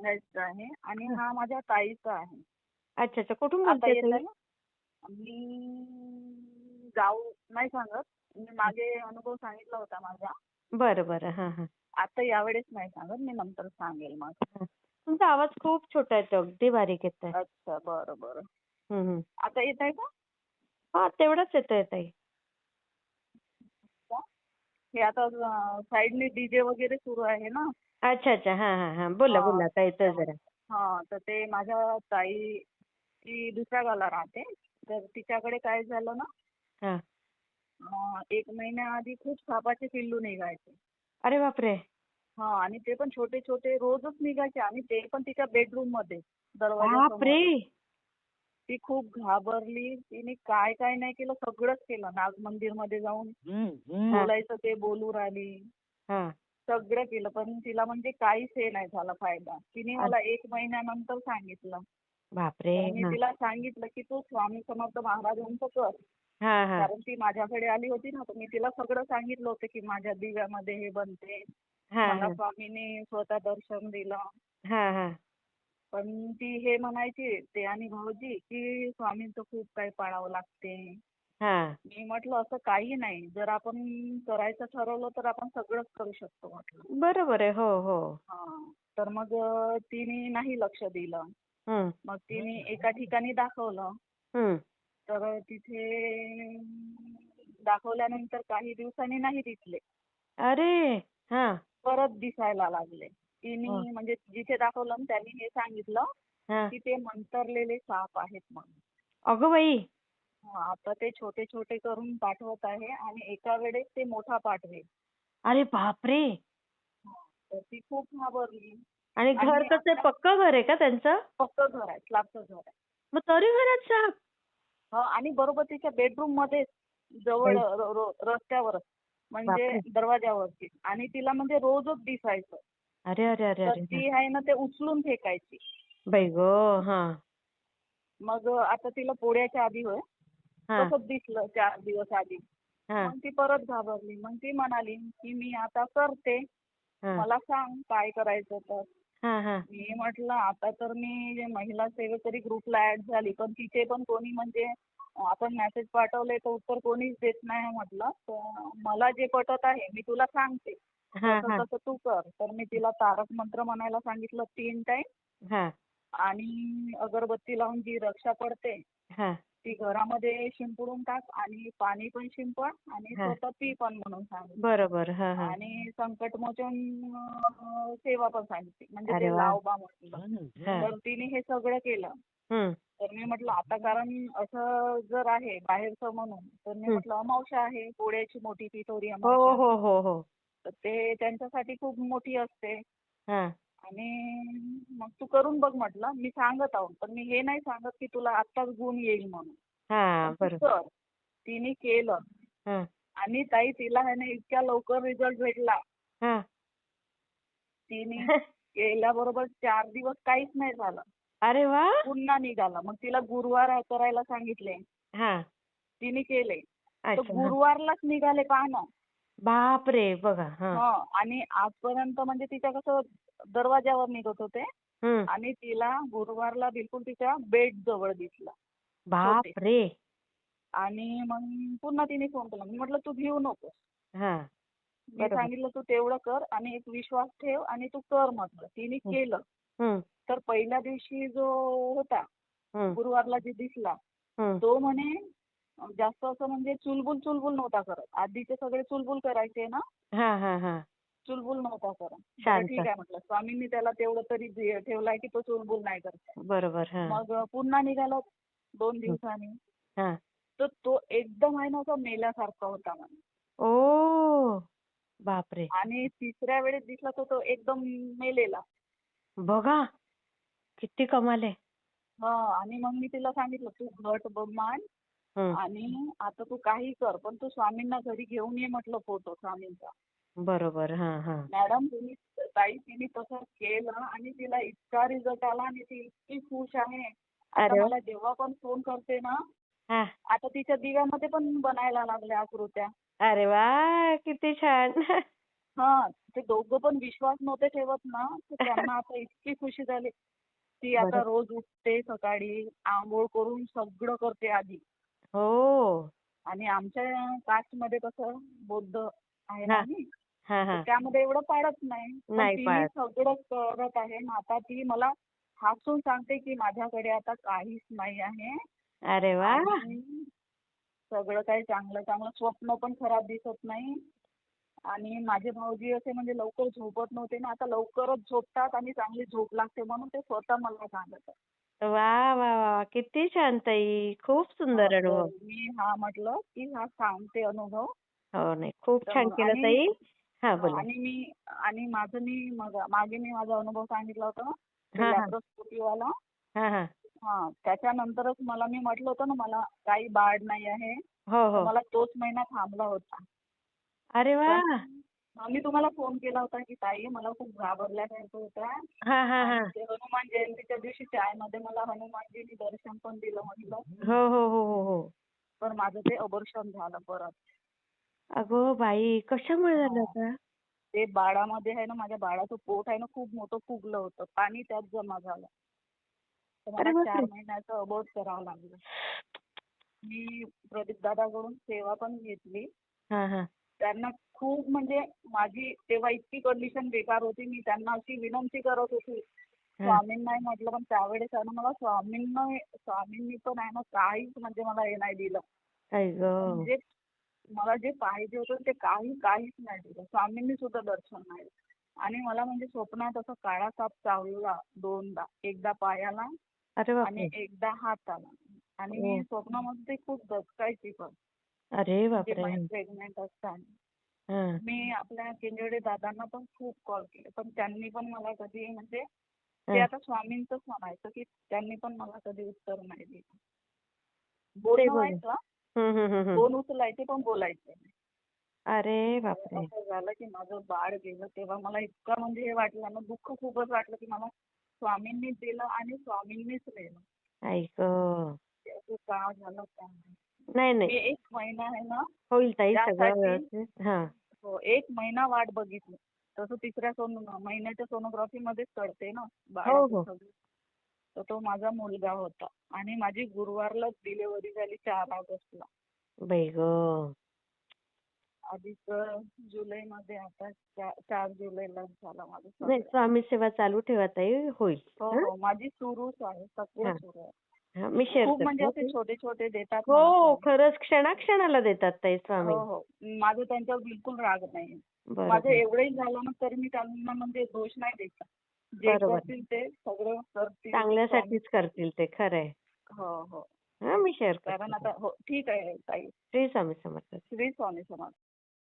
सांगायचं आहे आणि हं. हा माझ्या ताईचा आहे. अच्छा, अच्छा. कुठून आता बोलताय येत आहे ताई? ना? मी गाव नाही सांगत. मी मागे अनुभव सांगितला होता माझा. बरं, बरं. हां, हां. आता यावेळेस नाही सांगत. मी नंतर सांगेल मग. हां. तुमचा आवाज खूप छोटा येतो. अगदी बारीक येतोय. अच्छा, बरं, बरं. हं, हं. आता येत आहे का? हां, तेवढाच येतोय ताई. का? हे आता साईडने डीजे वगैरे सुरू आहे ना. अच्छा, अच्छा. हां, हां, हां. बोला, हां, बोला. आता येतोय त्यामुळे. जरा. हां, तर ते माझ्या ताई ती दुसऱ्या गावाला राहते. तर तिच्याकडे काय झालं ना, हां. 1 महिन्याआधी खूप सापाचे पिल्लू निघायचे. अरे बापरे! हां, आणि ते पण छोटे-छोटे रोजच निघायचे आणि ते पण तिच्या बेडरूममध्ये, बापरे! दरवाजासमोरच. ती खूप घाबरली. तिने काय काय नाही केलं, सगळंच केलं. नाग मंदिरमध्ये जाऊन हां, बोलायचं ते बोलू राहिली. हां. सगळं केलं, पण तिला म्हणजे काहीच हे नाही झाला फायदा. तिने अ मला 1 महिन्यानंतर सांगितलं. बापरे! तर मी हां. तिला सांगितलं, की "तू स्वामी समर्थ महाराजांचं कर." हां, हां. कारण ती माझ्याकडे आली होती ना, तर मी तिला सगळं सांगितलं होतं, की माझ्या दिव्यामध्ये हे बनते. हां, मला हां. स्वामींनी स्वतः दर्शन दिलं. हां, हां. पण ती हे म्हणायची, ते आणि भाऊजी, की स्वामींचं खूप काही पाळावं लागते. हां. मी म्हटलं असं काही नाही. जर आपण करायचं ठरवलं तर आपण सगळंच करू शकतो म्हटलं. बरोबर आहे. हो, हो. हां. तर मग तिने नाही लक्ष दिलं. हं, मग तिने एका ठिकाणी दाखवलं. हं. तर तिथे दाखवल्यानंतर काही दिवसांनी नाही दिसले. अरे! हां. परत दिसायला लागले. हो. तिने म्हणजे जिथे दाखवलं ना त्यांनी हे सांगितलं, हां. की ते मंतरलेले साप आहेत म्हणून. अगं बाई! हां, आता ते छोटे-छोटे करून पाठवत आहे आणि एका वेळेस ते मोठा पाठवेल. अरे बापरे! हां, तर ती खूप घाबरली आणि घर आणि कसं आहे, आता पक्कं घर आहे का त्यांचं? पक्कं घर आहे, स्लॅबचं घर आहे. मग तरी घरात साप? हां, आणि बरोबर तिच्या बेडरूममध्येच जवळ बाई रस्त्यावरच म्हणजे बापरे! दरवाजावरती आणि तिला म्हणजे रोजच दिसायचं. अरे, अरे, अरे, तर अरे! हां. ती आहे ना ते उचलून फेकायची. बाई गं! हां, मग आता तिला पोळ्याच्या आधी होय, हां, तसंच दिसलं 4 दिवस आधी. हां, मग ती परत घाबरली. मग ती म्हणाली, की "मी आता करते. हां, मला सांग काय करायचं तर." हां, हां, मी म्हटलं आता तर मी जे महिला सेवेकरी ग्रुपला ऍड झाली, पण तिथे पण कोणी म्हणजे आपण मेसेज पाठवले तर उत्तर कोणीच देत नाही म्हटलं. तर मला जे पटत आहे मी तुला सांगते. हां, जसं हां, तसं तू कर. तर मी तिला तारक मंत्र म्हणायला सांगितलं 3 टाईम हां, आणि अगरबत्ती लावून जी रक्षा पडते हां, ती घरामध्ये शिंपडून टाक आणि पाणी पण शिंपड आणि हां. स्वतः पी पण म्हणून सांगितलं. बरोबर. हां, हां. आणि संकटमोचन सेवा पण सांगितली. म्हणजे अरे ते वाह! लावबा म्हटलं. हां. तर तिने हे सगळं केलं. हं, तर मी म्हटलं आता कारण असं जर आहे बाहेरचं म्हणून, तर मी हं. म्हटलं अमावस्या आहे, पोळ्याची मोठी पिठोरी हो, अमावस्या. हो, हो, हो. तर ते त्यांच्यासाठी खूप मोठी असते. हां, आणि मग तू करून बघ म्हटलं. मी सांगत आहोत, पण मी हे नाही सांगत की तुला आत्ताच गुण येईल म्हणून. पण हां. तू बरोबर. कर. तिने केलं हां, आणि ताई तिला आहे ना इतक्या लवकर रिझल्ट भेटला. हां. तिने केल्याबरोबर 4 दिवस काहीच नाही झालं. अरे वाह! पुन्हा निघाला. मग तिला गुरुवार करायला सांगितले. हां. तिने केले. तर अच्छा. हां. गुरुवारलाच निघाले पहा ना. बापरे! बघा. हां. हं. आणि आजपर्यंत म्हणजे तिच्या कसं दरवाज्यावर निघत होते हं. आणि तिला गुरुवारला बिलकुल तिच्या बेड जवळ दिसला. छोटे. बापरे! आणि मग पुन्हा तिने फोन केला. मी म्हटलं, "तू भिऊ नकोस. हां. मी बरोबर. सांगितलं तू तेवढं कर आणि एक विश्वास ठेव आणि तू कर म्हटलं." तिने हं, केलं. हं, तर पहिल्या दिवशी जो होता, हं, गुरुवारला जे दिसला, हं. तो म्हणे जास्त असं म्हणजे चुलबुल नव्हता करत. आधीचे सगळे चुलबुल करायचे ना, हां, हां, हां. चुलबुल नव्हता करत. बरं शांत. ठीक आहे म्हटलं. स्वामींनी त्याला तेवढं तरी ठेवलंय की तो चुलबुल नाही करत. बरोबर. हां. मग पुन्हा निघाला 2 हं. दिवसांनी. हां. तर तो एकदम आहे ना असा मेल्यासारखा होता म्हणे. ओह! बापरे! आणि तिसऱ्या वेळेस दिसला तर तो एकदम मेलेला. बघा किती कमाल आहे. हां. आणि मग मी तिला सांगितलं, "तू घट मान हं. आणि आता तू काही कर, पण तू स्वामींना घरी घेऊन ये म्हटलं फोटो स्वामींचा." बरोबर. हां, हां. मॅडम तिने तसं केलं आणि तिला इतका रिझल्ट आला आणि ती इतकी खुश आहे. आता अरे वाह! मला जेव्हा पण फोन करते ना, हां. आता तिच्या दिव्यामध्ये पण बनायला लागल्या आकृत्या. अरे वाह! किती छान. हा, ते दोघं पण विश्वास नव्हते ठेवत ना, तर त्यांना आता इतकी खुशी झाली. ती आता बरं. रोज उठते सकाळी, अंघोळ करून सगळं करते आधी. हो. आणि आमच्या कास्टमध्ये कसं बौद्ध आहे ना हां. आम्ही, हां, तर हां. त्यामध्ये एवढं पाळत नाही. पण नाही तिने पाळत. सगळं करत आहे ना, आता ती मला हसून सांगते की माझ्याकडे आता काहीच नाही आहे अरे वाह! आणि सगळं काही चांगलं चांगलं, स्वप्न पण खराब दिसत नाही. आणि माझे भाऊजी असे म्हणजे लवकर झोपत नव्हते ना, आता लवकरच झोपतात आणि चांगली झोप लागते म्हणून ते स्वतः मला सांगत आहे. वाह, वाह, वाह! किती छान ताई. खूप हां, सुंदर तर अनुभव. मी म्हटलं की सांगते अनुभव. हो, नाही. खूप तर छान केलं आणि ताई. हां, हां, बोला. आणि माझं मागे मी माझा अनुभव सांगितला होता ना, ते हां, हां. लॅप्रोस्कोपीवाला. हां, हां. हां, त्याच्यानंतरच मी म्हटलं होतं ना मला काही बाळ नाही आहे, हो, तर हो. मला तोच महिना थांबला होता. अरे पण वाह! मी तुम्हाला फोन केला होता की ताई मला खूप घाबरल्यासारखं होतं हां, हां, आणि हां. ते हनुमान जयंतीच्या दिवशी चायमध्ये मला हनुमानजीनी दर्शन पण दिलं म्हटलं. हो, हो, हो, हो, हो. पण माझं ते अबॉर्शन झालं परत. अगं बाई! कशामुळे झालं हां. होतं? ते बाळामध्ये आहे ना, माझ्या बाळाचं पोट आहे ना खूप मोठं फुगलं होतं. पाणी त्यात जमा झालं. तर मला अरे 4 बापरे! महिन्याचं अबॉर्ट करावं लागलं. मी प्रदीप दादाकडून सेवा पण घेतली. हां, हां. त्यांना खूप म्हणजे माझी तेव्हा इतकी कंडिशन बेकार होती. मी त्यांना अशी विनंती करत होती. हां. स्वामींनाही म्हटलं, पण त्यावेळेस आहे ना मला स्वामींनी पण आहे ना काहीच म्हणजे मला हे नाही दिलं. आई गं! म्हणजे मला जे पाहिजे होतं ते काहीच नाही दिलं. स्वामींनी सुद्धा दर्शन नाही दिलं. आणि मला म्हणजे स्वप्नात असा काळा साप चावला 2दा. एकदा पायाला अरे आणि बापरे! एकदा हाताला. आणि ओ. मी स्वप्नामध्ये खूप दचकायची पण. अरे म्हणजे बापरे! प्रेग्नंट असताना. हां. मी आपल्या केंजवडे दादांना पण खूप कॉल केले, पण त्यांनी पण मला कधी म्हणजे ते हां. आता स्वामींचंच म्हणायचं की त्यांनी पण मला कधी उत्तर नाही दिलं. ते बोलणं बोलले. व्हायचं, हं, हं, हं, हं. फोन उचलायचे पण बोलायचे नाही. अरे तर बापरे! असं झालं की माझं बाळ गेलं तेव्हा मला इतकं म्हणजे हे वाटलं ना, दुःख खूपच वाटलं की मला स्वामींनीच दिलं आणि स्वामींनीच नेलं. आई गं! ते असं का झालं काय माहिती. नाही, नाही. मी 1 महिना आहे ना होईल ताई सगळं त्यासाठी व्यवस्थित. हां. 1 महिना वाट बघितली. तसं तिसऱ्या महिन्याच्या सोनोग्राफीमध्येच कळते ना हो, बाळाचं हो. सगळं. तर तो माझा मुलगा होता आणि माझी गुरुवारलाच डिलिव्हरी झाली 4 ऑगस्टला. बाई गं! आधीच जुलैमध्ये आता 4 जुलैला झालं माझं नाही, सगळं. स्वामी सेवा चालू ठेवा ताई, होईल. हो, हां? हो. माझी सुरूच आहे. सगळं हां, सुरू आहे. हां. मी शेअर खूप म्हणजे करते असे ओके. छोटे-छोटे देतात मला हो, स्वामी. खरंच क्षणाक्षणाला देतात ताई हो, स्वामी. हो. माझं त्यांच्यावर बिलकुल राग नाही. माझं बरोबर, एवढंही झालं ना तरी मी त्यांना म्हणजे दोष नाही देत. जे बरोबर. करतील ते सगळं करतील स्वामी. चांगल्यासाठीच करतील ते, खरं आहे. हो, हो. हां, मी शेअर कारण करते. आता हो, ठीक आहे ताई. श्री स्वामी समर्थ. श्री स्वामी समर्थ.